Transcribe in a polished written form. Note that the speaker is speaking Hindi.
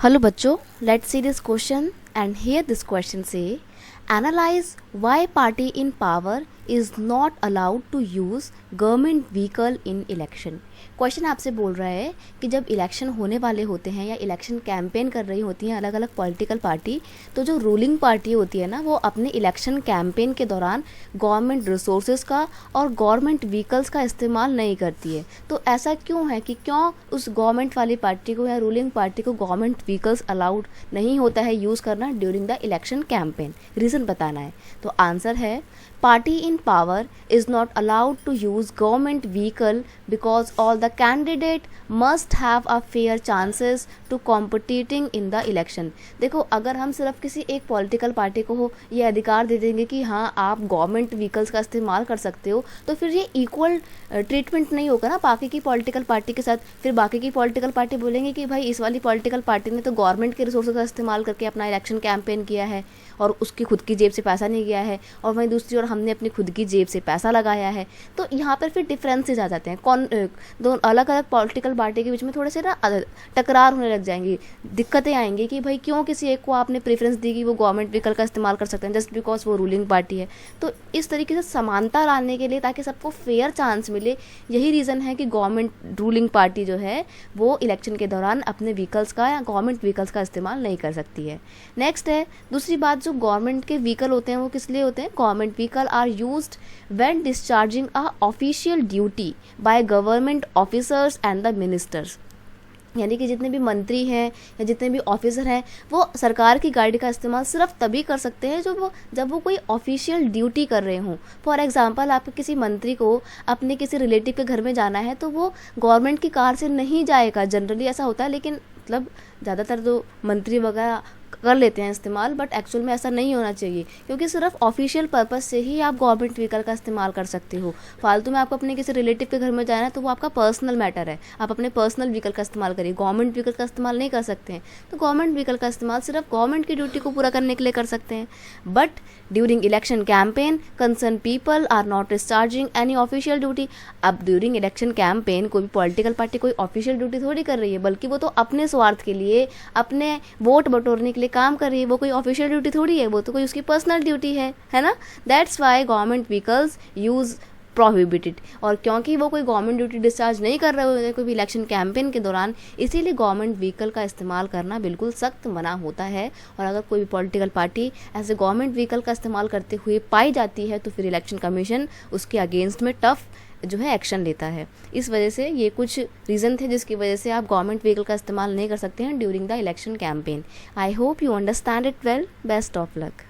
Hello बच्चों, let's see this question and here this question say analyze why party in power is not allowed to use government vehicle in election। Question आपसे बोल रहा है कि जब इलेक्शन होने वाले होते हैं या इलेक्शन कैंपेन कर रही होती हैं अलग अलग पॉलिटिकल पार्टी, तो जो रूलिंग पार्टी होती है ना वो अपने इलेक्शन कैंपेन के दौरान गवर्नमेंट रिसोर्सेज का और गवर्नमेंट व्हीकल्स का इस्तेमाल नहीं करती है। तो ऐसा क्यों है कि क्यों उस गवर्नमेंट वाली पार्टी को या रूलिंग पार्टी को गवर्नमेंट व्हीकल्स अलाउड नहीं होता है यूज़ करना during the election campaign? Reason बताना है। तो आंसर है party in power is not allowed to use government vehicle because all the candidate must have a fair chances to competing in the election। देखो, अगर हम सिर्फ किसी एक पॉलिटिकल पार्टी को ये अधिकार दे देंगे कि हाँ आप गवर्नमेंट व्हीकल्स का इस्तेमाल कर सकते हो, तो फिर ये इक्वल ट्रीटमेंट नहीं होगा ना बाकी की पॉलिटिकल पार्टी के साथ। फिर बाकी की पॉलिटिकल पार्टी बोलेंगे कि भाई इस वाली पॉलिटिकल पार्टी ने तो गवर्नमेंट के रिसोर्सेज का इस्तेमाल करके अपना इलेक्शन कैंपेन किया है और उसकी खुद की जेब से पैसा नहीं गया है, और वहीं दूसरी ओर हमने अपनी खुद की जेब से पैसा लगाया है। तो यहाँ पर फिर डिफरेंसेस आ जाते हैं। दो अलग अलग पॉलिटिकल पार्टी के बीच में थोड़े से ना टकरार होने लग जाएंगी, दिक्कतें आएंगी कि भाई क्यों किसी एक को आपने प्रेफरेंस दी कि वो गवर्नमेंट व्हीकल का इस्तेमाल कर सकते हैं जस्ट बिकॉज वो रूलिंग पार्टी है। तो इस तरीके से समानता लाने के लिए, ताकि सबको फेयर चांस मिले, यही रीज़न है कि गवर्नमेंट रूलिंग पार्टी जो है वो इलेक्शन के दौरान अपने व्हीकल्स का या गवर्नमेंट व्हीकल्स का इस्तेमाल नहीं कर सकती है। नेक्स्ट है दूसरी बात, जो गवर्नमेंट के व्हीकल होते हैं वो किस लिए होते हैं? Government vehicle are used when discharging a official duty by government officers and the ministers. यानी कि जितने भी मंत्री हैं या जितने भी ऑफिसर हैं वो सरकार की गाड़ी का इस्तेमाल सिर्फ तभी कर सकते हैं जब वो कोई ऑफिशियल ड्यूटी कर रहे हों। फॉर एग्जांपल, आपके किसी मंत्री को अपने किसी रिलेटिव के घर में जाना है तो वो गवर्नमेंट की कार से नहीं जाएगा। जनरली ऐसा होता है, लेकिन मतलब ज़्यादातर जो मंत्री वगैरह कर लेते हैं इस्तेमाल, बट एक्चुअल में ऐसा नहीं होना चाहिए, क्योंकि सिर्फ ऑफिशियल पर्पस से ही आप गवर्नमेंट व्हीकल का इस्तेमाल कर सकते हो। फालतू में आपको अपने किसी रिलेटिव के घर में जाना है तो वो आपका पर्सनल मैटर है, आप अपने पर्सनल व्हीकल का इस्तेमाल करिए, गवर्नमेंट व्हीकल का इस्तेमाल नहीं कर सकते हैं। तो गवर्नमेंट व्हीकल का इस्तेमाल सिर्फ गवर्नमेंट की ड्यूटी को पूरा करने के लिए कर सकते हैं। But during election campaign concern people are not discharging any official duty. अब ड्यूरिंग इलेक्शन कैंपेन कोई भी पॉलिटिकल पार्टी कोई ऑफिशियल ड्यूटी थोड़ी कर रही है, बल्कि वो तो अपने स्वार्थ के लिए, अपने वोट बटोरने के लिए काम कर रही है। वो कोई ऑफिशियल ड्यूटी थोड़ी है, वो तो कोई उसकी पर्सनल ड्यूटी है ना। That's why government vehicles use prohibited. और क्योंकि वो कोई गवर्नमेंट ड्यूटी डिस्चार्ज नहीं कर रहे होते हैं कोई भी इलेक्शन कैंपेन के दौरान, इसीलिए गवर्नमेंट व्हीकल का इस्तेमाल करना बिल्कुल सख्त मना होता है। और अगर कोई भी पॉलिटिकल पार्टी ऐसे गवर्नमेंट व्हीकल का इस्तेमाल करते हुए पाई जाती है तो फिर इलेक्शन कमीशन उसके अगेंस्ट में टफ जो है एक्शन लेता है। इस वजह से ये कुछ रीज़न थे जिसकी वजह से आप गवर्नमेंट व्हीकल का इस्तेमाल नहीं कर सकते हैं during the election campaign. I hope you understand it well. Best of luck.